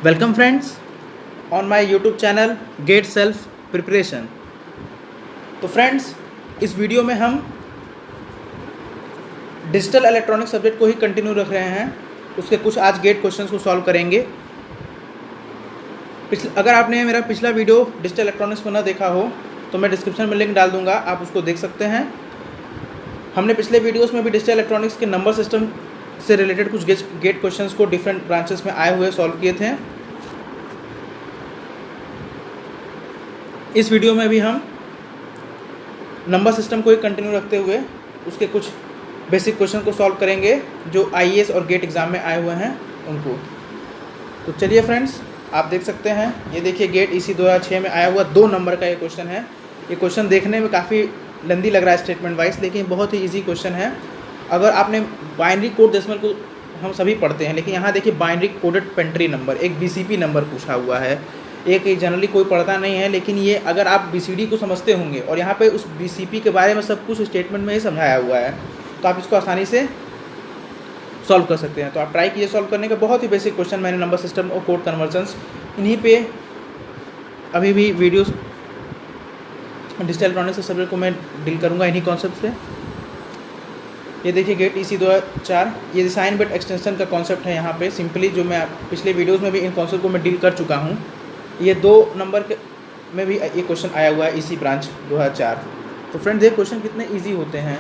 Welcome friends on my YouTube channel get self preparation. तो friends, इस video में हम डिजिटल इलेक्ट्रॉनिक सब्जेक्ट को ही कंटिन्यू रख रहे हैं। उसके कुछ आज गेट क्वेश्चंस को सॉल्व करेंगे। अगर आपने मेरा पिछला वीडियो डिजिटल इलेक्ट्रॉनिक्स को ना देखा हो तो मैं डिस्क्रिप्शन में लिंक डाल दूंगा, आप उसको देख सकते हैं। हमने पिछले वीडियोस में भी डिजिटल इलेक्ट्रॉनिक्स के नंबर सिस्टम से रिलेटेड कुछ गेट क्वेश्चंस को डिफरेंट ब्रांचेस में आए हुए सॉल्व किए थे। इस वीडियो में भी हम नंबर सिस्टम को ही कंटिन्यू रखते हुए उसके कुछ बेसिक क्वेश्चन को सॉल्व करेंगे जो आईएएस और गेट एग्ज़ाम में आए हुए हैं उनको। तो चलिए फ्रेंड्स, आप देख सकते हैं, ये देखिए गेट इसी 2006 में आया हुआ 2 नंबर का ये क्वेश्चन है। ये क्वेश्चन देखने में काफ़ी लंबी लग रहा है स्टेटमेंट वाइज, लेकिन बहुत ही ईजी क्वेश्चन है। अगर आपने बाइनरी कोड डेसिमल को हम सभी पढ़ते हैं, लेकिन यहाँ देखिए बाइनरी कोडेड पेंट्री नंबर, एक बीसीपी नंबर पूछा हुआ है। एक जनरली कोई पढ़ता नहीं है, लेकिन ये अगर आप बीसीडी को समझते होंगे और यहाँ पे उस बीसीपी के बारे में सब कुछ स्टेटमेंट में ही समझाया हुआ है, तो आप इसको आसानी से सॉल्व कर सकते हैं। तो आप ट्राई कीजिए सॉल्व करने का। बहुत ही बेसिक क्वेश्चन मैंने नंबर सिस्टम और कोड कन्वर्जन्स इन्हीं पे अभी भी वीडियोस डिजिटल इलेक्ट्रॉनिक्स सब्जेक्ट को मैं डील करूँगा इन्हीं कॉन्सेप्ट से। ये देखिए गेट EC 2004, ये डिज़ाइन बिट एक्सटेंशन का कॉन्सेप्ट है यहाँ पे। सिंपली जो मैं पिछले वीडियोस में भी इन कॉन्सेप्ट को मैं डील कर चुका हूँ। ये 2 नंबर के में भी ये क्वेश्चन आया हुआ है EC ब्रांच 2004। तो फ्रेंड्स, ये क्वेश्चन कितने ईजी होते हैं।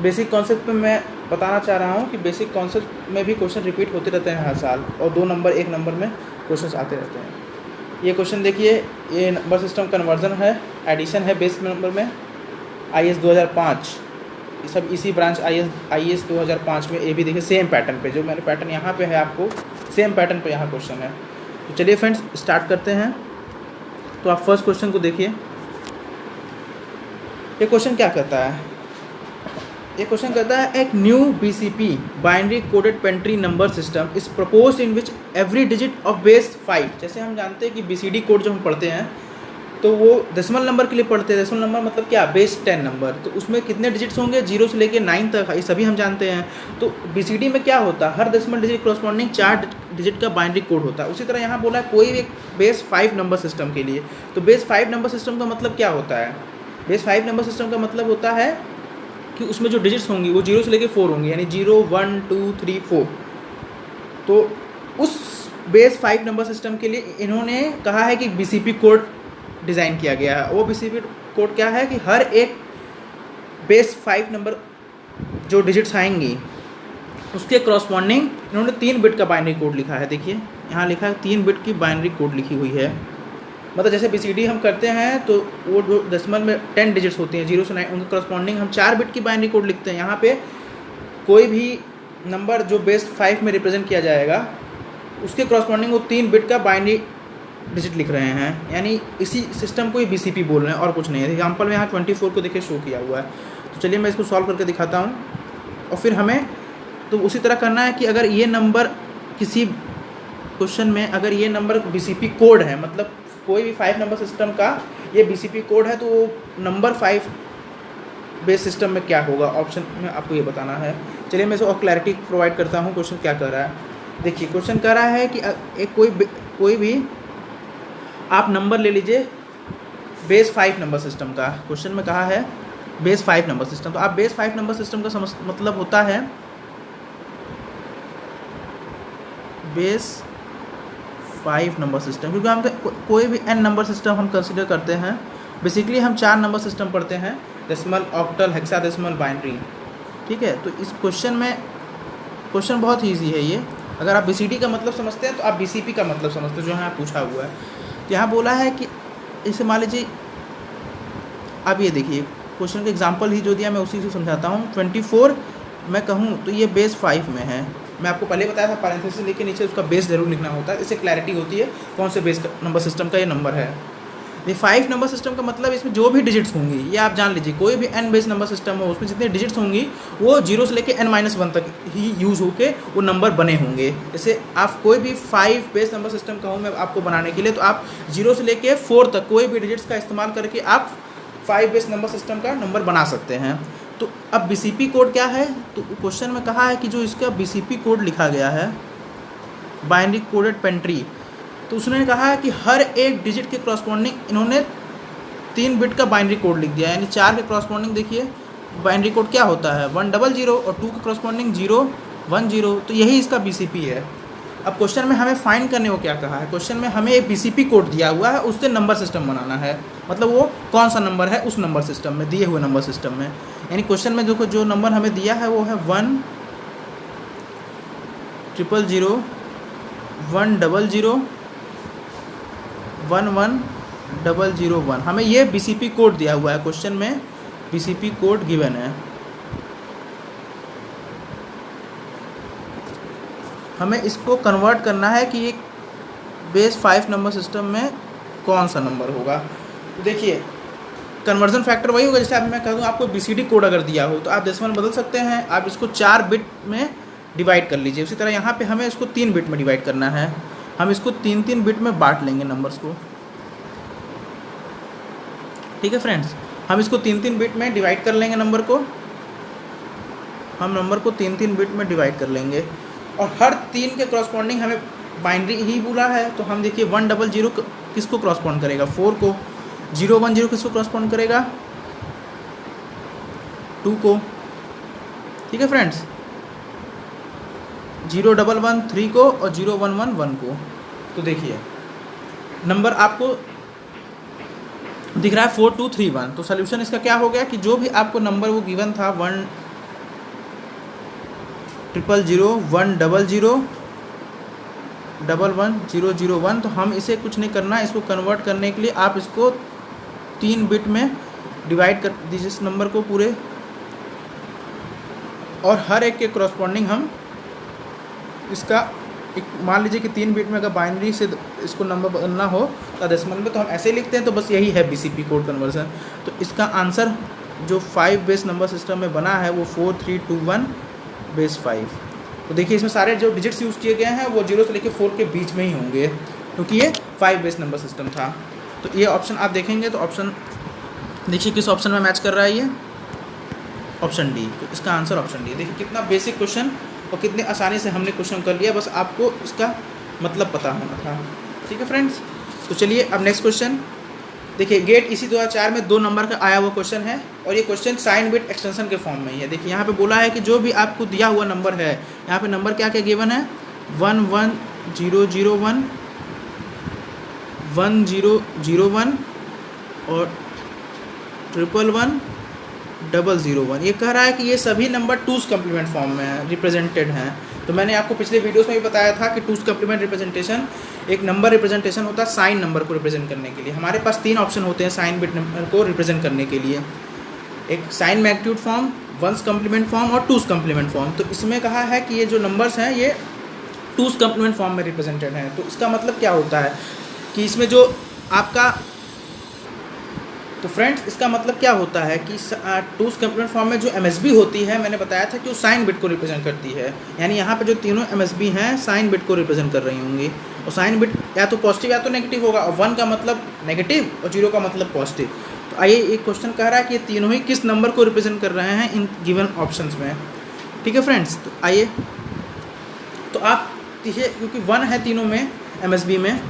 बेसिक कॉन्सेप्ट में मैं बताना चाह रहा हूँ कि बेसिक कॉन्सेप्ट में भी क्वेश्चन रिपीट होते रहते हैं हर साल, और 2 नंबर 1 नंबर में क्वेश्चन आते रहते हैं। ये क्वेश्चन देखिए, ये नंबर सिस्टम कन्वर्जन है, एडिशन है बेस नंबर में, IS 2005। ये सब इसी ब्रांच IS 2005 में। ये भी देखिए सेम पैटर्न पे, जो मैंने पैटर्न यहाँ पे है आपको सेम पैटर्न पे यहाँ क्वेश्चन है। तो चलिए फ्रेंड्स स्टार्ट करते हैं। तो आप फर्स्ट क्वेश्चन को देखिए। ये क्वेश्चन क्या कहता है? ये क्वेश्चन कहता है एक new BCP binary coded pantry number system is proposed in which every digit of base 5। जैसे हम जानते हैं कि BCD कोड जो हम पढ़ते हैं तो वो डेसिमल नंबर के लिए पढ़ते हैं। डेसिमल नंबर मतलब क्या? Base 10 number. तो उसमें कितने डिजिट्स होंगे? 0 से लेके 9 तक, ये सभी हम जानते हैं। तो BCD में क्या होता है? हर डेसिमल डिजिट कॉरस्पॉन्डिंग 4 डिजिट का बाइनरी कोड होता है। उसी तरह यहाँ बोला है कोई एक बेस 5 नंबर सिस्टम के लिए। तो बेस 5 नंबर सिस्टम का मतलब क्या होता है? बेस 5 नंबर सिस्टम का मतलब होता है कि उसमें जो डिजिट्स होंगी वो 0 से लेके 4 होंगी, यानी 0 1 2 3 4। तो उस बेस 5 नंबर सिस्टम के लिए इन्होंने कहा है कि BCP कोड डिज़ाइन किया गया है। वो BCP कोड क्या है कि हर एक बेस 5 नंबर जो डिजिट्स आएंगी उसके कॉरस्पॉन्डिंग इन्होंने 3 बिट का बाइनरी कोड लिखा है। देखिए यहाँ लिखा है 3 बिट की बाइनरी कोड लिखी हुई है। मतलब जैसे BCD हम करते हैं तो वो जो डेसिमल में 10 डिजिट्स होती हैं 0 से 9, उनके कॉरस्पॉन्डिंग हम 4 बिट की बाइनरी कोड लिखते हैं। यहाँ पे कोई भी नंबर जो बेस 5 में रिप्रेजेंट किया जाएगा उसके कॉरस्पॉन्डिंग वो 3 बिट का बाइनरी डिजिट लिख रहे हैं, यानी इसी सिस्टम को ही BCP बोल रहे हैं और कुछ नहीं है। एग्जाम्पल में यहाँ 24 को देखिए शो किया हुआ है। तो चलिए मैं इसको सॉल्व करके दिखाता हूँ, और फिर हमें तो उसी तरह करना है कि अगर ये नंबर किसी क्वेश्चन में अगर ये नंबर BCP कोड है, मतलब कोई भी 5 नंबर सिस्टम का ये BCP कोड है, तो नंबर 5 बेस सिस्टम में क्या होगा ऑप्शन में आपको ये बताना है। चलिए मैं इसको और क्लैरिटी प्रोवाइड करता हूँ क्वेश्चन क्या कर रहा है। देखिए क्वेश्चन कह रहा है कि एक कोई भी आप नंबर ले लीजिए बेस 5 नंबर सिस्टम का। क्वेश्चन में कहा है बेस 5 नंबर सिस्टम। तो आप बेस 5 नंबर सिस्टम का मतलब होता है बेस 5 नंबर सिस्टम, क्योंकि हम कोई भी n नंबर सिस्टम हम कंसिडर करते हैं। बेसिकली हम 4 नंबर सिस्टम पढ़ते हैं, डेसिमल, ऑक्टल, हेक्साडेसिमल, बाइनरी। ठीक है, तो इस क्वेश्चन में क्वेश्चन बहुत ईजी है ये। अगर आप BCD का मतलब समझते हैं तो आप BCP का मतलब समझते हैं जो यहाँ पूछा हुआ है। तो यहाँ बोला है कि इसे मान लीजिए, अब ये देखिए क्वेश्चन का एग्जांपल ही जो दिया मैं उसी से समझाता हूँ। 24 मैं कहूँ तो ये बेस 5 में है। मैं आपको पहले बताया था पैरेंथेसिस लेके नीचे उसका बेस जरूर लिखना होता है, इससे क्लैरिटी होती है कौन से बेस नंबर सिस्टम का ये नंबर है। ये 5 नंबर सिस्टम का मतलब इसमें जो भी डिजिट्स होंगी, ये आप जान लीजिए कोई भी n बेस नंबर सिस्टम हो उसमें जितने डिजिट्स होंगी वो 0 से लेके n-1 तक ही यूज़ होके वो नंबर बने होंगे। जैसे आप कोई भी 5 बेस नंबर सिस्टम कहूँ मैं आपको बनाने के लिए, तो आप 0 से लेके 4 तक कोई भी डिजिट्स का इस्तेमाल करके आप 5 बेस नंबर सिस्टम का नंबर बना सकते हैं। तो अब BCP कोड क्या है? तो क्वेश्चन में कहा है कि जो इसका BCP कोड लिखा गया है बाइनरी कोडेड पेंट्री, तो उसने कहा है कि हर एक डिजिट के क्रॉसपॉन्डिंग इन्होंने 3 बिट का बाइनरी कोड लिख दिया, यानी 4 के क्रॉसपॉन्डिंग देखिए बाइनरी कोड क्या होता है 100 और 2 के क्रॉसपॉन्डिंग 010, तो यही इसका BCP है। अब क्वेश्चन में हमें फाइंड करने को क्या कहा है, क्वेश्चन में हमें एक BCP कोड दिया हुआ है, उससे नंबर सिस्टम बनाना है, मतलब वो कौन सा नंबर है उस नंबर सिस्टम में, दिए हुए नंबर सिस्टम में। यानी क्वेश्चन में देखो जो नंबर हमें दिया है वो है 1 000 100 11001, हमें ये BCP कोड दिया हुआ है, क्वेश्चन में BCP कोड गिवन है। हमें इसको कन्वर्ट करना है कि एक बेस 5 नंबर सिस्टम में कौन सा नंबर होगा। तो देखिए कन्वर्जन फैक्टर वही होगा, जैसे अब मैं कह दूँ आपको BCD कोड अगर दिया हो तो आप डेसिमल बदल सकते हैं, आप इसको 4 बिट में डिवाइड कर लीजिए। उसी तरह यहाँ पे हमें इसको 3 बिट में डिवाइड करना है, हम इसको 3-3 बिट में बांट लेंगे नंबर्स को। ठीक है फ्रेंड्स, हम इसको 3-3 बिट में डिवाइड कर लेंगे नंबर को, हम नंबर को 3-3 बिट में डिवाइड कर लेंगे, और हर 3 के क्रॉसपॉन्डिंग हमें बाइनरी ही बोला है, तो हम देखिए 100 किसको क्रॉसपॉन्ड करेगा 4 को, 010 किसको क्रॉसपॉन्ड करेगा 2 को। ठीक है फ्रेंड्स, 011 3 को और 011 1 को। तो देखिए नंबर आपको दिख रहा है 4231, तो सोल्यूशन इसका क्या हो गया कि जो भी आपको नंबर वो गिवन था 100 100 11001, तो हम इसे कुछ नहीं करना, इसको कन्वर्ट करने के लिए आप इसको 3 बिट में डिवाइड कर दीजिए इस नंबर को पूरे, और हर एक के क्रॉसपॉन्डिंग हम इसका एक मान लीजिए कि 3 बिट में अगर बाइनरी से इसको नंबर बदलना हो तो डेसिमल में तो हम ऐसे ही लिखते हैं, तो बस यही है BCP कोड कन्वर्जन। तो इसका आंसर जो 5 बेस नंबर सिस्टम में बना है वो 4321 बेस 5। तो देखिए इसमें सारे जो डिजिट्स यूज़ किए गए हैं वो 0 से लेकर 4 के बीच में ही होंगे, क्योंकि ये 5 बेस नंबर सिस्टम था। तो ये ऑप्शन आप देखेंगे तो ऑप्शन देखिए किस ऑप्शन में मैच कर रहा है, ये ऑप्शन डी। तो इसका आंसर ऑप्शन डी। देखिए कितना बेसिक क्वेश्चन और कितने आसानी से हमने क्वेश्चन कर लिया, बस आपको इसका मतलब पता होना था। ठीक है फ्रेंड्स, तो चलिए अब नेक्स्ट क्वेश्चन देखिए। गेट इसी 2004 में 2 नंबर का आया हुआ क्वेश्चन है, और ये क्वेश्चन साइन बिट एक्सटेंशन के फॉर्म में ही है। देखिए यहाँ पे बोला है कि जो भी आपको दिया हुआ नंबर है, यहाँ पे नंबर क्या क्या गिवन है 11001 1001 और 111 001। ये कह रहा है कि ये सभी नंबर 2's कम्प्लीमेंट फॉर्म में रिप्रेजेंटेड हैं। तो मैंने आपको पिछले वीडियोस में भी बताया था कि 2's कम्प्लीमेंट रिप्रेजेंटेशन एक नंबर रिप्रेजेंटेशन होता है साइन नंबर को रिप्रेजेंट करने के लिए। हमारे पास 3 ऑप्शन होते हैं साइन बिट नंबर को रिप्रेजेंट करने के लिए, एक sign magnitude form, 1's complement form और 2's कम्प्लीमेंट फॉर्म। तो इसमें कहा है कि ये जो नंबर्स हैं ये 2's कम्प्लीमेंट फॉर्म में रिप्रेजेंटेड हैं। तो इसका मतलब क्या होता है कि इसमें जो आपका, तो फ्रेंड्स इसका मतलब क्या होता है कि 2's कम्प्लीमेंट फॉर्म में जो MSB होती है, मैंने बताया था कि वो साइन बिट को रिप्रेजेंट करती है। यानी यहाँ पे जो तीनों MSB हैं साइन बिट को रिप्रेजेंट कर रही होंगी, और साइन बिट या तो पॉजिटिव या तो नेगेटिव होगा, और 1 का मतलब नेगेटिव और 0 का मतलब पॉजिटिव। तो आइए एक क्वेश्चन कह रहा है कि ये तीनों ही किस नंबर को रिप्रेजेंट कर रहे हैं इन गिवन ऑप्शंस में। ठीक है फ्रेंड्स, तो आइए, तो आप देखिए क्योंकि 1 है तीनों में MSB में,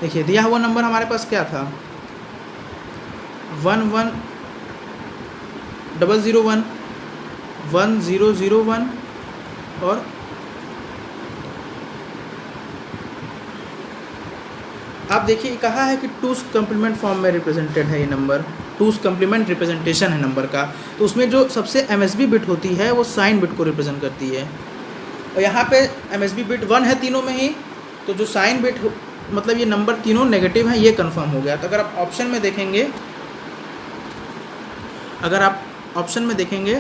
देखिए दिया हुआ नंबर हमारे पास क्या था 11001 1001 और आप देखिए कहा है कि 2's कम्प्लीमेंट फॉर्म में रिप्रेजेंटेड है ये नंबर, 2's कम्प्लीमेंट रिप्रेजेंटेशन है नंबर का। तो उसमें जो सबसे MSB बिट होती है वो साइन बिट को रिप्रेजेंट करती है, और यहाँ पे MSB बिट 1 है तीनों में ही, तो जो साइन बिट मतलब ये नंबर तीनों नेगेटिव हैं, ये कंफर्म हो गया। तो अगर आप ऑप्शन में देखेंगे,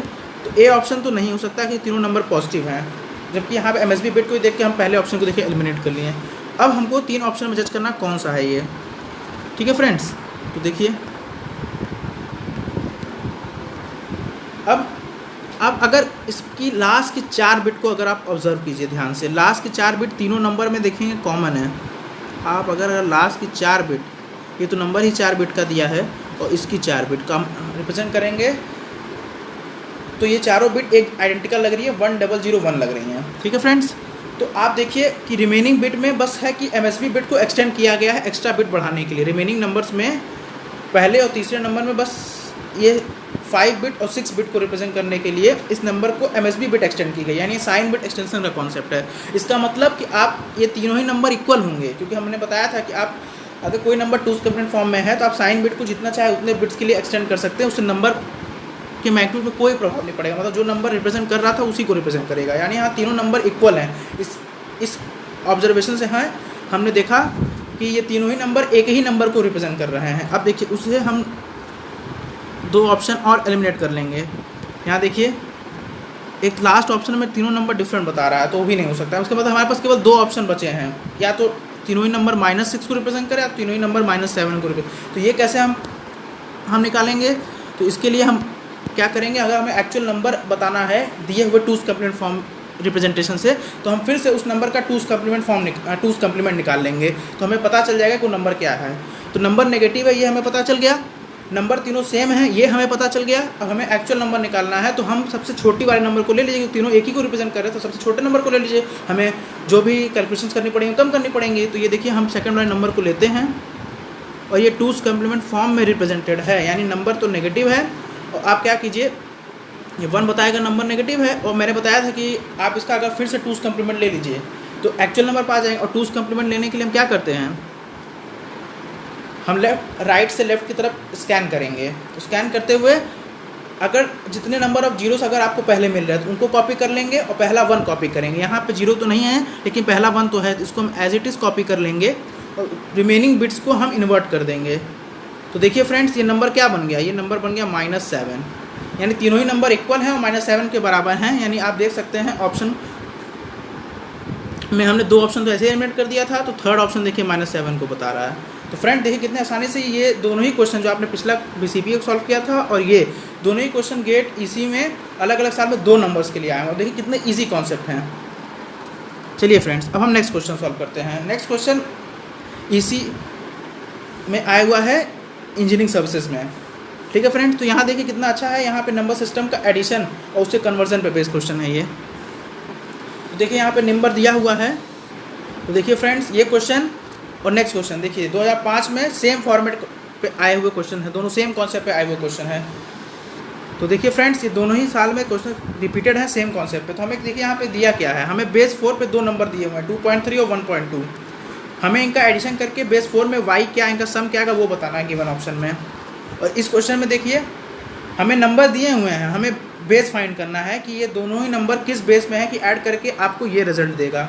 तो ए ऑप्शन तो नहीं हो सकता कि तीनों नंबर पॉजिटिव हैं, जबकि यहाँ पे MSB बिट को देख के हम पहले ऑप्शन को देखिए एलिमिनेट कर लिए। अब हमको 3 ऑप्शन में जज करना कौन सा है ये। ठीक है फ्रेंड्स, तो देखिए अब अगर इसकी लास्ट की 4 बिट को अगर आप ऑब्जर्व कीजिए ध्यान से, लास्ट की 4 बिट तीनों नंबर में देखेंगे कॉमन है। आप अगर लास्ट की 4 बिट, ये तो नंबर ही 4 बिट का दिया है, और इसकी 4 बिट का हम रिप्रेजेंट करेंगे तो ये चारों बिट एक आइडेंटिकल लग रही है, 1001 लग रही हैं। ठीक है फ्रेंड्स, तो आप देखिए कि रिमेनिंग बिट में बस है कि एमएसबी बिट को एक्सटेंड किया गया है एक्स्ट्रा बिट बढ़ाने के लिए। रिमेनिंग नंबर्स में पहले और तीसरे नंबर में बस ये 5 बिट और 6 बिट को रिप्रेजेंट करने के लिए इस नंबर को एमएसबी बिट एक्सटेंड की गई, यानी साइन बिट एक्सटेंशन का कॉन्सेप्ट है। इसका मतलब कि आप ये तीनों ही नंबर इक्वल होंगे, क्योंकि हमने बताया था कि आप अगर कोई नंबर टूज कंप्लीमेंट फॉर्म में है तो आप साइन बिट को जितना चाहे उतने बिट्स के लिए एक्सटेंड कर सकते हैं, उससे नंबर के मैग्नीट्यूड में कोई प्रभाव नहीं पड़ेगा। मतलब जो नंबर रिप्रेजेंट कर रहा था उसी को रिप्रेजेंट करेगा, यानी यहाँ तीनों नंबर इक्वल हैं। इस ऑब्जर्वेशन से है हमने देखा कि ये तीनों ही नंबर एक ही नंबर को रिप्रेजेंट कर रहे हैं। अब देखिए उससे हम 2 ऑप्शन और एलिमिनेट कर लेंगे। यहाँ देखिए एक लास्ट ऑप्शन में तीनों नंबर डिफरेंट बता रहा है, तो वो भी नहीं हो सकता है। उसके बाद हमारे पास केवल 2 ऑप्शन बचे हैं, या तो तीनों ही नंबर -6 को रिप्रेजेंट करें या तीनों ही नंबर -7 को रिप्रेजेंट। तो ये कैसे हम निकालेंगे? तो इसके लिए हम क्या करेंगे, अगर हमें एक्चुअल नंबर बताना है दिए हुए टूज कंप्लीमेंट फॉर्म रिप्रेजेंटेशन से, तो हम फिर से उस नंबर का टूज कंप्लीमेंट निकाल लेंगे, तो हमें पता चल जाएगा कि वो नंबर क्या है। तो नंबर नेगेटिव है ये हमें पता चल गया, नंबर तीनों सेम है ये हमें पता चल गया। अब हमें एक्चुअल नंबर निकालना है, तो हम सबसे छोटी वाले नंबर को ले लीजिए, तीनों एक ही को रिप्रेजेंट कर रहे हैं तो सबसे छोटे नंबर को ले लीजिए। हमें जो भी कैलकुलेशंस करनी पड़ेंगी कम करनी पड़ेंगी। तो ये देखिए हम सेकंड वाले नंबर को लेते हैं और ये टूज कंप्लीमेंट फॉर्म में रिप्रेजेंटेड है, यानी नंबर तो नेगेटिव है। और आप क्या कीजिए, ये 1 बताएगा नंबर नेगेटिव है, और मैंने बताया था कि आप इसका अगर फिर से टूज कंप्लीमेंट ले लीजिए तो एक्चुअल नंबर पा जाएंगे। और टूज कंप्लीमेंट लेने के लिए हम क्या करते हैं, हम राइट से लेफ्ट की तरफ स्कैन करेंगे। तो स्कैन करते हुए अगर जितने नंबर ऑफ जीरोस अगर आपको पहले मिल रहे हैं तो उनको कॉपी कर लेंगे और पहला 1 कॉपी करेंगे। यहाँ पे 0 तो नहीं है लेकिन पहला 1 तो है, तो इसको हम एज इट इज़ कॉपी कर लेंगे और रिमेनिंग बिट्स को हम इन्वर्ट कर देंगे। तो देखिए फ्रेंड्स ये नंबर क्या बन गया, ये नंबर बन गया -7, यानी तीनों ही नंबर इक्वल हैं और -7 के बराबर हैं। यानी आप देख सकते हैं ऑप्शन में हमने 2 ऑप्शन तो ऐसे एलिमिनेट कर दिया था, तो थर्ड ऑप्शन देखिए -7 को बता रहा है। तो फ्रेंड देखिए कितने आसानी से ये दोनों ही क्वेश्चन जो आपने पिछला बीसीपी को सॉल्व किया था और ये दोनों ही क्वेश्चन गेट ईसी में अलग अलग साल में 2 नंबर्स के लिए आए हैं, और देखिए कितने ईजी कॉन्सेप्ट हैं। चलिए फ्रेंड्स अब हम नेक्स्ट क्वेश्चन सॉल्व करते हैं। नेक्स्ट क्वेश्चन ईसी में आया हुआ है इंजीनियरिंग सर्विसेज में। ठीक है फ्रेंड्स, तो यहाँ देखिए कितना अच्छा है, यहाँ पे नंबर सिस्टम का एडिशन और उससे कन्वर्जन पे बेस्ड क्वेश्चन है ये। तो देखिए यहाँ पे नंबर दिया हुआ है, तो देखिए फ्रेंड्स ये क्वेश्चन और नेक्स्ट क्वेश्चन देखिए 2005 में सेम फॉर्मेट पे आए हुए क्वेश्चन है, दोनों सेम कॉन्सेप्ट पे आए हुए क्वेश्चन है। तो देखिए फ्रेंड्स ये दोनों ही साल में क्वेश्चन रिपीटेड है सेम कॉन्सेप्ट पे। तो हमें देखिए यहाँ पे दिया क्या है, हमें बेस 4 पे 2 नंबर दिए हुए हैं 2.3 और 1.2। हमें इनका एडिशन करके बेस 4 में y क्या इनका सम क्या है वो बताना है गिवन ऑप्शन में। और इस क्वेश्चन में देखिए हमें नंबर दिए हुए हैं, हमें बेस फाइंड करना है कि ये दोनों ही नंबर किस बेस में है कि ऐड करके आपको ये रिजल्ट देगा।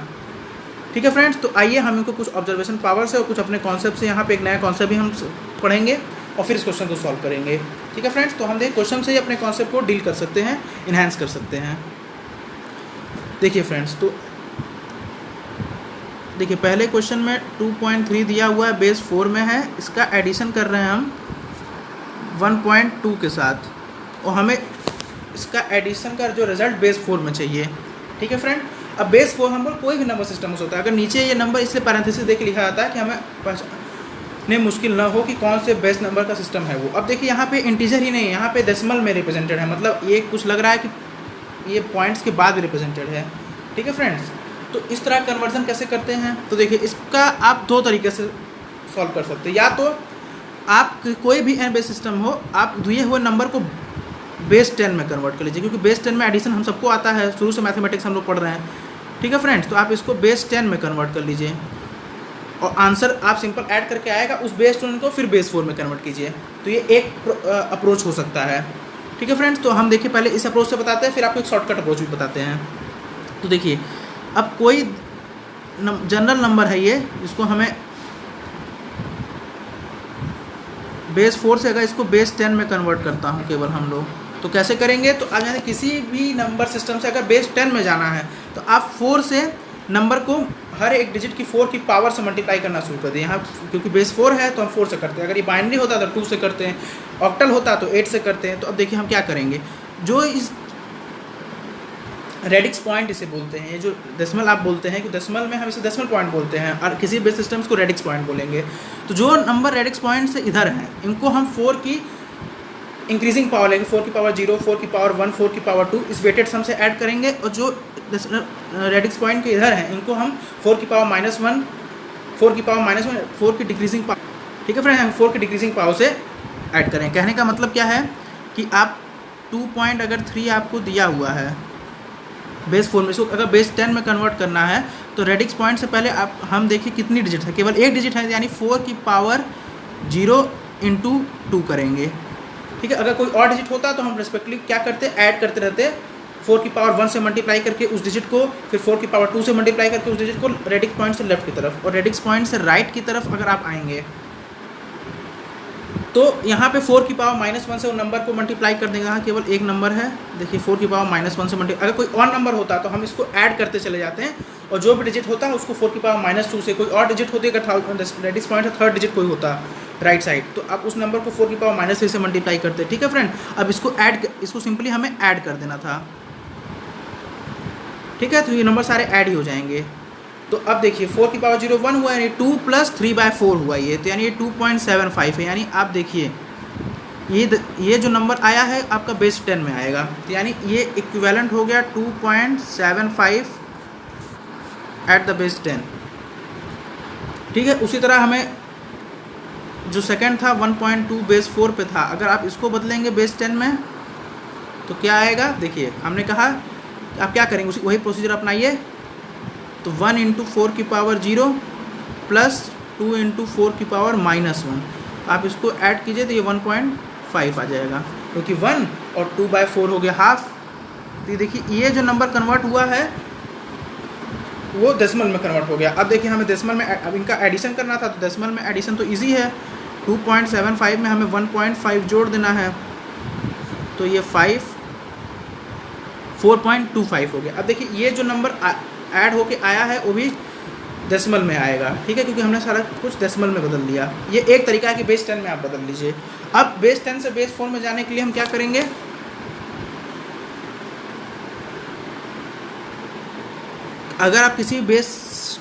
ठीक है फ्रेंड्स, तो आइए हम इनको कुछ ऑब्जर्वेशन पावर से और कुछ अपने कॉन्सेप्ट से यहाँ पे एक नया कॉन्सेप्ट भी हम पढ़ेंगे और फिर इस क्वेश्चन को सॉल्व करेंगे। ठीक है फ्रेंड्स, तो हम देखिए क्वेश्चन से ही अपने कॉन्सेप्ट को डील कर सकते हैं, इन्हांस कर सकते हैं। देखिए फ्रेंड्स, तो देखिए पहले क्वेश्चन में 2.3 दिया हुआ है, बेस 4 में है, इसका एडिशन कर रहे हैं हम 1.2 के साथ और हमें इसका एडिशन का जो रिजल्ट बेस 4 में चाहिए। ठीक है फ्रेंड, अब बेस 4 हम कोई भी नंबर सिस्टम हो सकता है। अगर नीचे ये नंबर इसलिए पैरेंथेसिस देके लिखा जाता है कि हमें पहचानने मुश्किल ना हो कि कौन से बेस नंबर का सिस्टम है वो। अब देखिए यहाँ पे इंटीजर ही नहीं है, यहाँ पे डेसिमल में रिप्रेजेंटेड है, मतलब ये कुछ लग रहा है कि ये पॉइंट्स के बाद भी रिप्रेजेंटेड है। ठीक है फ्रेंड्स, तो इस तरह कन्वर्जन कैसे करते हैं, तो देखिए इसका आप 2 तरीके से सॉल्व कर सकते हैं। या तो आप कोई भी n बेस सिस्टम हो, आप दिए हुए नंबर को बेस 10 में कन्वर्ट कर लीजिए, क्योंकि बेस 10 में एडिशन हम सबको आता है, शुरू से मैथमेटिक्स हम लोग पढ़ रहे हैं। ठीक है फ्रेंड्स, तो आप इसको बेस 10 में कन्वर्ट कर लीजिए और आंसर आप सिंपल ऐड करके आएगा, उस बेस 10 को फिर बेस 4 में कन्वर्ट कीजिए। तो ये एक अप्रोच हो सकता है। ठीक है फ्रेंड्स, तो हम देखिए पहले इस अप्रोच से बताते हैं, फिर आपको एक शॉर्टकट अप्रोच भी बताते हैं। तो देखिए अब कोई जनरल नंबर है ये, इसको हमें बेस 4 से अगर इसको बेस 10 में कन्वर्ट करता हूँ केवल हम लोग, तो कैसे करेंगे, तो अब यानी किसी भी नंबर सिस्टम से अगर बेस 10 में जाना है तो आप 4 से नंबर को हर एक डिजिट की 4 की पावर से मल्टीप्लाई करना शुरू कर दें। यहाँ क्योंकि बेस 4 है तो हम 4 से करते हैं, अगर ये बाइनरी होता तो 2 से करते हैं, ऑक्टल होता तो 8 से करते हैं। तो अब देखिए हम क्या करेंगे, जो इस रेडिक्स पॉइंट इसे बोलते हैं, ये जो डेसिमल आप बोलते हैं कि डेसिमल में हम इसे डेसिमल पॉइंट बोलते हैं और किसी बेस सिस्टम्स को रेडिक्स पॉइंट बोलेंगे। तो जो नंबर रेडिक्स पॉइंट से इधर हैं इनको हम 4 की इंक्रीजिंग पावर लेंगे, 4 की पावर 0, 4 की पावर 1, 4 की पावर 2, इस वेटेड सम से ऐड करेंगे और जो रेडिक्स पॉइंट के इधर हैं इनको हम 4 की पावर -1, 4 की पावर -1, 4 की डिक्रीजिंग पावर, ठीक है फ्रेंड, हम 4 की डिक्रीजिंग पावर से ऐड करें। कहने का मतलब क्या है कि आप 2.3 आपको दिया हुआ है बेस 4 में, इसको अगर बेस 10 में कन्वर्ट करना है तो रेडिक्स पॉइंट से पहले आप हम देखिए कितनी डिजिट है, केवल एक डिजिट है, यानी 4 की पावर 0 × 2 करेंगे, ठीक है। अगर कोई और डिजिट होता तो हम रेस्पेक्टिवली क्या करते, ऐड करते रहते, 4 की पावर 1 से मल्टीप्लाई करके उस डिजिट को, फिर 4 की पावर 2 से मल्टीप्लाई करके उस डिजिट को, रेडिक्स पॉइंट से लेफ्ट की तरफ और रेडिक्स पॉइंट से राइट की तरफ अगर आप आएंगे तो यहाँ पे 4 की पावर -1 से वो नंबर को मल्टीप्लाई कर देंगे। यहाँ केवल एक नंबर है, देखिए 4 की पावर -1 से मल्टीप्लाई, अगर कोई और नंबर होता तो हम इसको ऐड करते चले जाते हैं और जो भी डिजिट होता है उसको 4 की पावर -2 से, कोई और डिजिट होती है अगर रेडिक्स पॉइंट है थर्ड डिजिट कोई होता राइट साइड, तो आप उस नंबर को 4 की पावर -3 से मल्टीप्लाई करते हैं, ठीक है फ्रेंड। अब इसको सिंपली हमें ऐड कर देना था, ठीक है, तो ये नंबर सारे ऐड ही हो जाएंगे। तो अब देखिए 4 की पावर 0 1 हुआ, यानी 2 + 3/4 हुआ ये, तो यानी ये 2.75 है, यानी आप देखिए ये जो नंबर आया है आपका बेस 10 में आएगा, तो यानी ये इक्विवेलेंट हो गया 2.75 एट द बेस 10, ठीक है। उसी तरह हमें जो सेकंड था 1.2 बेस 4 पे था, अगर आप इसको बदलेंगे बेस 10 में तो क्या आएगा, देखिए हमने कहा आप क्या करेंगे, वही प्रोसीजर अपनाइए, तो 1 × 4 की पावर 0 + 2 × 4 की पावर -1, आप इसको ऐड कीजिए तो ये 1.5 आ जाएगा, क्योंकि 1 और 2/4 हो गया हाफ। तो देखिए ये जो नंबर कन्वर्ट हुआ है वो डेसिमल में कन्वर्ट हो गया। अब देखिए हमें डेसिमल में अब इनका एडिशन करना था, तो डेसिमल में एडिशन तो ईजी है, 2.75 में हमें 1.5 जोड़ देना है, तो ये 4.25 हो गया। अब देखिए ये जो नंबर ऐड होके आया है वो भी डेसिमल में आएगा, ठीक है, क्योंकि हमने सारा कुछ डेसिमल में बदल दिया। ये एक तरीका है कि बेस 10 में आप बदल लीजिए। अब बेस 10 से बेस 4 में जाने के लिए हम क्या करेंगे, अगर आप किसी बेस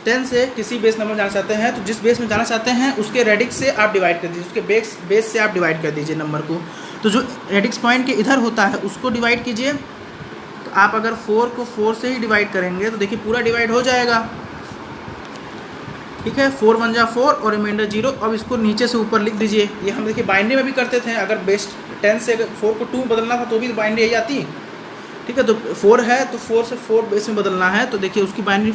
10 से किसी बेस नंबर जाना चाहते हैं तो जिस बेस में जाना चाहते हैं उसके रेडिक्स से आप डिवाइड कर दीजिए, उसके बेस से आप डिवाइड कर दीजिए नंबर को, तो जो रेडिक्स पॉइंट के इधर होता है उसको डिवाइड कीजिए। तो आप अगर 4 को 4 से ही डिवाइड करेंगे तो देखिए पूरा डिवाइड हो जाएगा, ठीक है, 4 × 1 = 4 और रिमाइंडर 0। अब इसको नीचे से ऊपर लिख दीजिए, ये हम देखिए बाइनरी में भी करते थे, अगर बेस 10 से अगर 4 को 2 बदलना था तो भी बाइनरी यही आती, ठीक है। तो 4 है तो 4 से 4 बेस में बदलना है, तो देखिए उसकी बाइनरी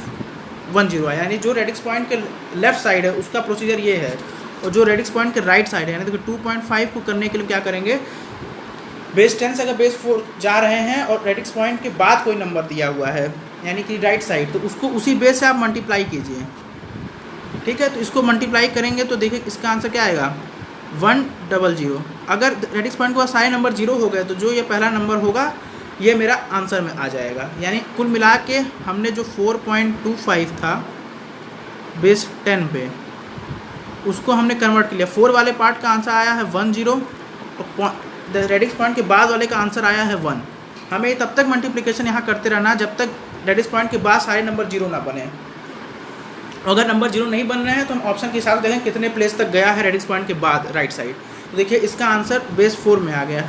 1 0 है, यानी जो रेडिक्स पॉइंट के लेफ्ट साइड है उसका प्रोसीजर ये है, और जो रेडिक्स पॉइंट के राइट साइड है, यानी देखिए 2.5 को करने के लिए क्या करेंगे, बेस 10 से अगर बेस 4 जा रहे हैं और रेडिक्स पॉइंट के बाद कोई नंबर दिया हुआ है यानी कि राइट साइड, तो उसको उसी बेस से आप मल्टीप्लाई कीजिए, ठीक है। तो इसको मल्टीप्लाई करेंगे तो देखिए इसका आंसर क्या आएगा, 100। अगर रेडिक्स पॉइंट के बाद सारे नंबर 0 हो गए तो जो ये पहला नंबर होगा ये मेरा आंसर में आ जाएगा। यानी कुल मिला के हमने जो 4.25 था बेस 10 पे उसको हमने कन्वर्ट कर लिया, 4 वाले पार्ट का आंसर आया है 10 और रेडिक्स पॉइंट के बाद वाले का आंसर आया है 1। हमें तब तक मल्टीप्लिकेशन यहाँ करते रहना जब तक रेडिक्स पॉइंट के बाद सारे नंबर 0 ना बने। अगर नंबर 0 नहीं बन रहे हैं तो हम ऑप्शन के हिसाब से देखें कितने प्लेस तक गया है रेडिक्स पॉइंट के बाद राइट साइड, तो देखिए इसका आंसर बेस 4 में आ गया।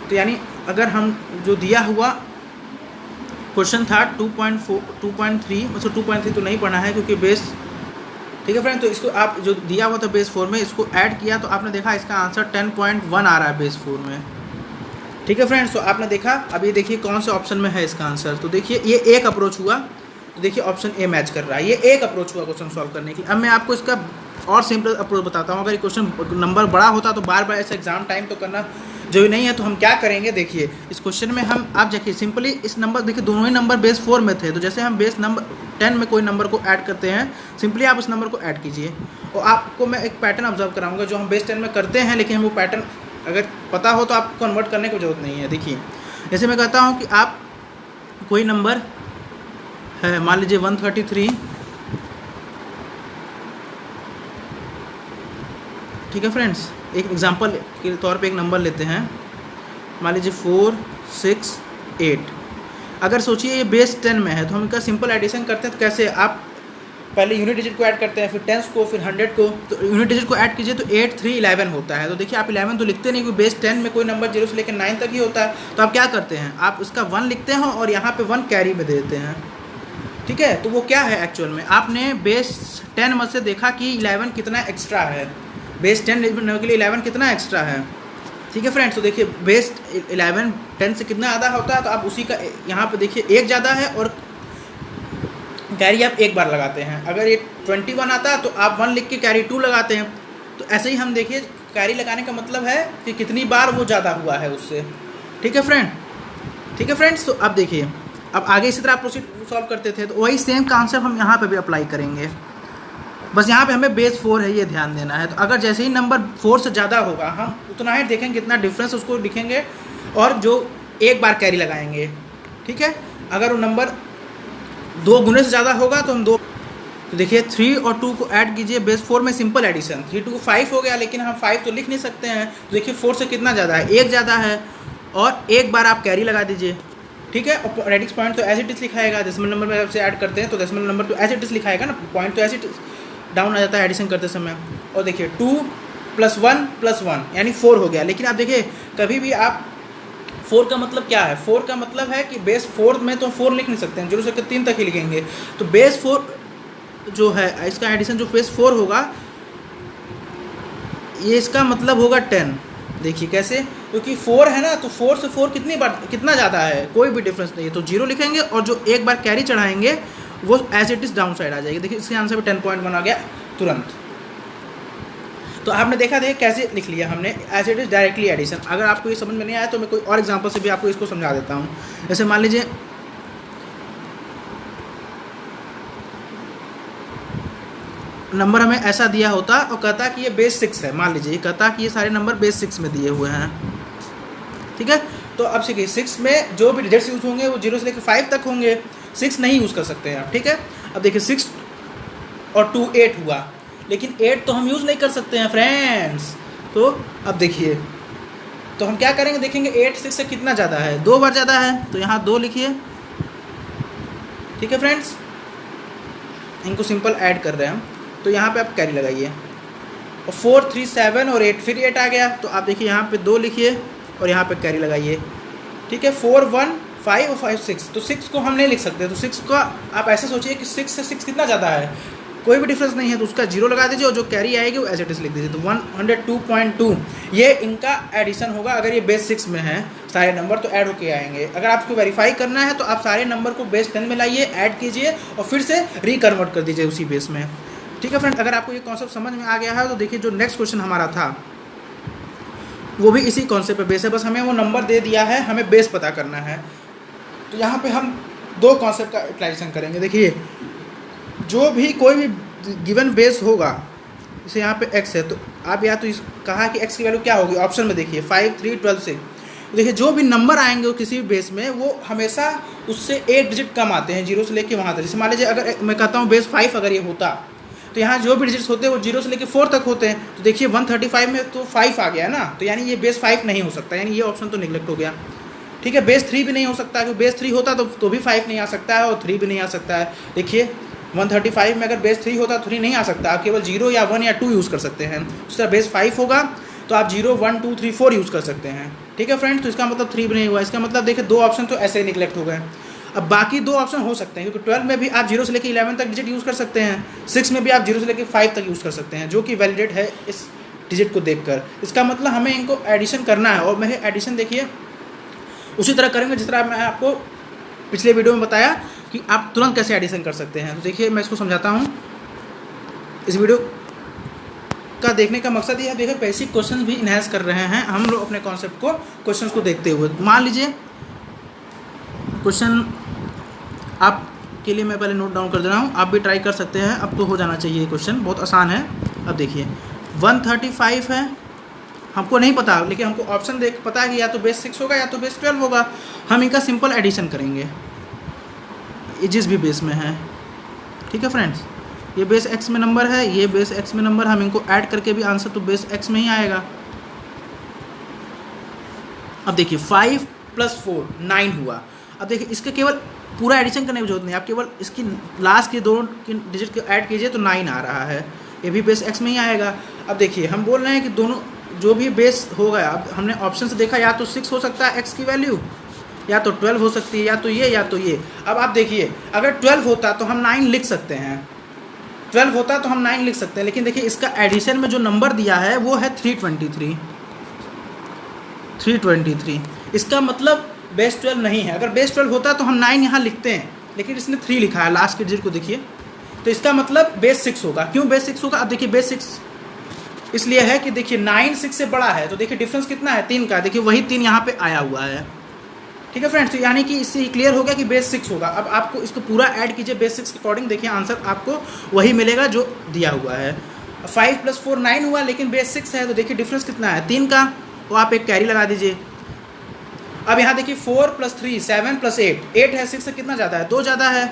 तो यानी अगर हम जो दिया हुआ क्वेश्चन था 2.4 2.3 मतलब 2.3 तो नहीं पढ़ना है क्योंकि बेस, ठीक है फ्रेंड, तो इसको आप जो दिया हुआ था बेस 4 में इसको ऐड किया तो आपने देखा इसका आंसर 10.1 आ रहा है बेस 4 में, ठीक है फ्रेंड्स। तो आपने देखा, अब ये देखिए कौन से ऑप्शन में है इसका आंसर, तो देखिए ये एक अप्रोच हुआ, तो देखिए ऑप्शन ए मैच कर रहा है, ये एक अप्रोच हुआ क्वेश्चन सॉल्व करने के लिए। अब मैं आपको इसका और सिंपल अप्रोच बताता हूँ। अगर ये क्वेश्चन नंबर बड़ा होता तो बार बार ऐसे एग्जाम टाइम तो करना जो नहीं है, तो हम क्या करेंगे, देखिए इस क्वेश्चन में हम आप देखिए सिंपली इस नंबर, देखिए दोनों ही नंबर बेस 4 में थे, तो जैसे हम बेस नंबर 10 में कोई नंबर को ऐड करते हैं सिंपली आप उस नंबर को ऐड कीजिए। और आपको मैं एक पैटर्न ऑब्जर्व कराऊंगा जो हम बेस 10 में करते हैं, लेकिन वो पैटर्न अगर पता हो तो आपको कन्वर्ट करने की ज़रूरत नहीं है। देखिए जैसे मैं कहता हूँ कि आप कोई नंबर है, मान लीजिए 133, ठीक है फ्रेंड्स, एक एग्जांपल के तौर पे एक नंबर लेते हैं, मान लीजिए 468। अगर सोचिए ये बेस 10 में है तो हम इनका सिंपल एडिशन करते हैं, तो कैसे आप पहले यूनिट डिजिट को ऐड करते हैं, फिर टेंस को, फिर 100 को। तो यूनिट डिजिट को ऐड कीजिए तो 8 3 11 होता है। तो देखिए आप 11 तो लिखते नहीं, क्योंकि बेस 10 में कोई नंबर 0 से लेकर 9 तक ही होता है। तो आप क्या करते हैं, आप उसका 1 लिखते हैं और यहाँ पे 1 कैरी में दे देते हैं, ठीक है। तो वो क्या है एक्चुअल में, आपने बेस 10 में से देखा कि 11 कितना एक्स्ट्रा है, बेस 10 के लिए 11 कितना एक्स्ट्रा है, ठीक है फ्रेंड्स। तो देखिए बेस 11 10 से कितना ज़्यादा होता है, तो आप उसी का यहाँ पे देखिए एक ज़्यादा है और कैरी आप एक बार लगाते हैं। अगर ये 21 आता है तो आप 1 लिख के कैरी 2 लगाते हैं। तो ऐसे ही हम देखिए कैरी लगाने का मतलब है कि कितनी बार वो ज़्यादा हुआ है उससे, ठीक है फ्रेंड, ठीक है फ्रेंड्स। तो अब देखिए अब आगे इसी तरह आप प्रोसीड सॉल्व करते थे, तो वही सेम कॉन्सेप्ट हम यहाँ पे भी अप्लाई करेंगे। बस यहाँ पे हमें बेस 4 है ये ध्यान देना है। तो अगर जैसे ही नंबर 4 से ज़्यादा होगा हम उतना ही देखेंगे कितना डिफरेंस उसको लिखेंगे और जो एक बार कैरी लगाएंगे, ठीक है। अगर वो नंबर 2 गुने से ज़्यादा होगा तो हम 2। तो देखिए 3 और 2 को ऐड कीजिए बेस 4 में, सिंपल एडिशन। 3 2 5 हो गया, लेकिन हम 5 तो लिख नहीं सकते हैं। तो देखिए 4 से कितना ज़्यादा है, एक ज़्यादा है और एक बार आप कैरी लगा दीजिए, ठीक है। और रेडिक्स पॉइंट तो एज इट इज लिखाएगा, डेसिमल नंबर में आपसे ऐड करते हैं तो डेसिमल नंबर तो एज इट इज लिखाएगा ना, पॉइंट तो एज इट डाउन आ जाता है एडिशन करते समय। और देखिए 2 + 1 + 1 यानी 4 हो गया। लेकिन आप देखिए कभी भी आप 4 का मतलब क्या है, 4 का मतलब है कि बेस 4 में तो 4 लिख नहीं सकते हैं, 0 से 3 तक ही लिखेंगे। तो बेस 4 जो है इसका एडिशन जो बेस 4 होगा ये इसका मतलब होगा 10। देखिए कैसे, क्योंकि 4 है ना, तो 4 से 4 कितनी बार कितना ज़्यादा है, कोई भी डिफरेंस नहीं है। तो 0 लिखेंगे और जो एक बार कैरी चढ़ाएंगे वो as it is down side आ जाएगी। देखिए इसके आंसर पे 10.1 आ गया तुरंत। तो आपने देखा कैसे लिख लिया हमने, as it is directly addition. अगर आपको ये समझ में नहीं आया तो मैं कोई और एग्जांपल से भी आपको इसको समझा देता हूँ। जैसे मान लीजिए नंबर हमें ऐसा दिया होता और कहता कि ये बेस 6 है, मान लीजिए कहता कि ये सारे नंबर बेस 6 में दिए हुए हैं, ठीक है। तो अब देखिए 6 में जो भी डिजिट्स यूज़ होंगे वो 0 से लेकर 5 तक होंगे, 6 नहीं यूज़ कर सकते हैं आप, ठीक है। अब देखिए 6 और 2 8 हुआ, लेकिन 8 तो हम यूज़ नहीं कर सकते हैं फ्रेंड्स। तो अब देखिए तो हम क्या करेंगे, देखेंगे 8 6 से कितना ज़्यादा है, 2 बार ज़्यादा है। तो यहाँ 2 लिखिए, ठीक है फ्रेंड्स। इनको सिंपल ऐड कर रहे हैं हम, तो यहाँ पे आप कैरी लगाइए और 4 3 7 और 8 फिर 8 आ गया। तो आप देखिए यहाँ पे 2 लिखिए और यहाँ पे कैरी लगाइए, ठीक है। 4 1 5 और 5 6, तो 6 को हम नहीं लिख सकते। तो 6 का आप ऐसे सोचिए कि 6 से 6 कितना ज़्यादा है, कोई भी डिफरेंस नहीं है, तो उसका 0 लगा दीजिए और जो कैरी आएगी वो एज इट इज लिख दीजिए। तो 102.2 ये इनका एडिशन होगा। अगर ये बेस 6 में है सारे नंबर तो ऐड होके आएंगे। अगर आपको वेरीफाई करना है तो आप सारे नंबर को बेस 10 में लाइए, ऐड कीजिए और फिर से रिकन्वर्ट कर दीजिए उसी बेस में, ठीक है फ्रेंड। अगर आपको ये कॉन्सेप्ट समझ में आ गया है तो देखिए जो नेक्स्ट क्वेश्चन हमारा था वो भी इसी कॉन्सेप्ट पे बेस है, बस हमें वो नंबर दे दिया है, हमें बेस पता करना है। तो यहाँ पे हम 2 कॉन्सेप्ट का यूटिलाइजेशन करेंगे। देखिए जो भी कोई भी गिवन बेस होगा, जैसे यहाँ पे x है तो आप या तो इस कहा कि x की वैल्यू क्या होगी, ऑप्शन में देखिए 5 3 12 6। देखिए जो भी नंबर आएंगे किसी भी बेस में वो हमेशा उससे 1 डिजिट कम आते हैं, 0 से लेके वहाँ तक। जैसे मान लीजिए अगर मैं कहता हूँ बेस 5 अगर ये होता तो यहाँ जो भी डिजिट्स होते हैं वो 0 से लेके 4 तक होते हैं। तो देखिए 135 में तो 5 आ गया ना, तो यानी ये बेस 5 नहीं हो सकता, यानी ये ऑप्शन तो निगलेक्ट हो गया, ठीक है। बेस 3 भी नहीं हो सकता, क्योंकि बेस 3 होता तो भी 5 नहीं आ सकता है और 3 भी नहीं आ सकता है। देखिए 135 में अगर बेस 3 होता तो 3 नहीं आ सकता, आप केवल 0 या 1 या 2 यूज़ कर सकते हैं। उस तरह बेस 5 होगा तो आप 0 1 2 3 4 यूज़ कर सकते हैं, ठीक है फ्रेंड्स। तो इसका मतलब 3 भी नहीं हुआ, इसका मतलब देखिए 2 ऑप्शन तो ऐसे ही निगलेक्ट हो गए। अब बाकी 2 ऑप्शन हो सकते हैं, क्योंकि 12 में भी आप 0 से लेकर 11 तक डिजिट यूज़ कर सकते हैं, 6 में भी आप 0 से लेकर 5 तक यूज़ कर सकते हैं, जो कि वैलिडेट है इस डिजिट को देखकर। इसका मतलब हमें इनको एडिशन करना है और मेरे एडिशन देखिए उसी तरह करेंगे जिस तरह मैं आपको पिछले वीडियो में बताया कि आप तुरंत कैसे एडिशन कर सकते हैं। तो देखिए मैं इसको समझाता हूँ। इस वीडियो का देखने का मकसद ये है, देखिए बेसिक क्वेश्चन भी इन्हांस कर रहे हैं हम लोग अपने कॉन्सेप्ट को, क्वेश्चंस को देखते हुए। मान लीजिए क्वेश्चन आपके लिए मैं पहले नोट डाउन कर दे रहा हूँ, आप भी ट्राई कर सकते हैं, अब तो हो जाना चाहिए। ये क्वेश्चन बहुत आसान है। अब देखिए 135 है, हमको नहीं पता, लेकिन हमको ऑप्शन देख पता है कि या तो बेस 6 होगा या तो बेस 12 होगा। हम इनका सिंपल एडिशन करेंगे जिस भी बेस में है, ठीक है फ्रेंड्स। ये बेस x में नंबर है, ये बेस x में नंबर, हम इनको ऐड करके भी आंसर तो बेस x में ही आएगा। अब देखिए 5 + 4 9 हुआ। अब देखिए इसके केवल पूरा एडिशन करने की जरूरत नहीं, आप केवल इसकी लास्ट के दो डिजिट को ऐड कीजिए तो 9 आ रहा है, ये भी बेस x में ही आएगा। अब देखिए हम बोल रहे हैं कि दोनों जो भी बेस होगा, अब हमने ऑप्शन से देखा या तो 6 हो सकता है x की वैल्यू, या तो 12 हो सकती है, या तो ये या तो ये। अब आप देखिए अगर 12 होता तो हम 9 लिख सकते हैं, 12 होता तो हम 9 लिख सकते हैं, लेकिन देखिए इसका एडिशन में जो नंबर दिया है वो है 323। इसका मतलब बेस 12 नहीं है। अगर बेस 12 होता तो हम 9 यहाँ लिखते हैं, लेकिन इसने 3 लिखा है लास्ट के डिजिट को देखिए, तो इसका मतलब बेस 6 होगा। क्यों बेस 6 होगा? अब देखिए बेस 6 इसलिए है कि देखिए 9 6 से बड़ा है, तो देखिए डिफरेंस कितना है 3 का, देखिए वही 3 यहाँ पे आया हुआ है। ठीक है फ्रेंड्स, तो यानी कि इससे क्लियर हो गया कि बेस 6 होगा। अब आपको इसको पूरा ऐड कीजिए बेस 6 के अकॉर्डिंग, देखिए आंसर आपको वही मिलेगा जो दिया हुआ है। 5 + 4 9 हुआ, लेकिन बेस 6 है, तो देखिए डिफरेंस कितना है 3 का, तो आप एक कैरी लगा दीजिए। अब यहाँ देखिए 4 + 3 7 + 8 है, 6 से कितना ज़्यादा है 2 ज़्यादा है,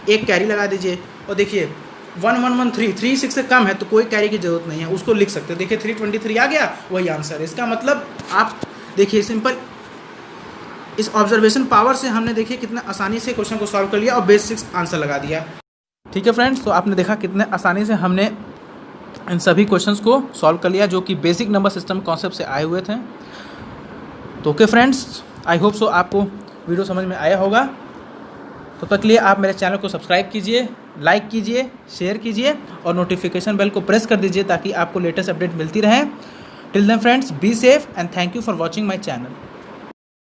एक कैरी लगा दीजिए। और देखिए 1 1 1 3 3 6 से कम है तो कोई कैरी की जरूरत नहीं है, उसको लिख सकते हो। देखिए 323 आ गया, वही आंसर है। इसका मतलब आप देखिए सिंपल इस ऑब्जर्वेशन पावर से हमने देखिए कितना आसानी से क्वेश्चन को सॉल्व कर लिया और बेस 6 आंसर लगा दिया। ठीक है फ्रेंड्स, तो आपने देखा कितने आसानी से हमने इन सभी क्वेश्चंस को सॉल्व कर लिया जो कि बेसिक नंबर सिस्टम कॉन्सेप्ट से आए हुए थे। तो okay friends, I hope so आपको वीडियो समझ में आया होगा। तो तक के लिए आप मेरे चैनल को सब्सक्राइब कीजिए, लाइक कीजिए, शेयर कीजिए और नोटिफिकेशन बेल को प्रेस कर दीजिए ताकि आपको लेटेस्ट अपडेट मिलती रहे। Till then friends, be safe and thank you for watching my channel.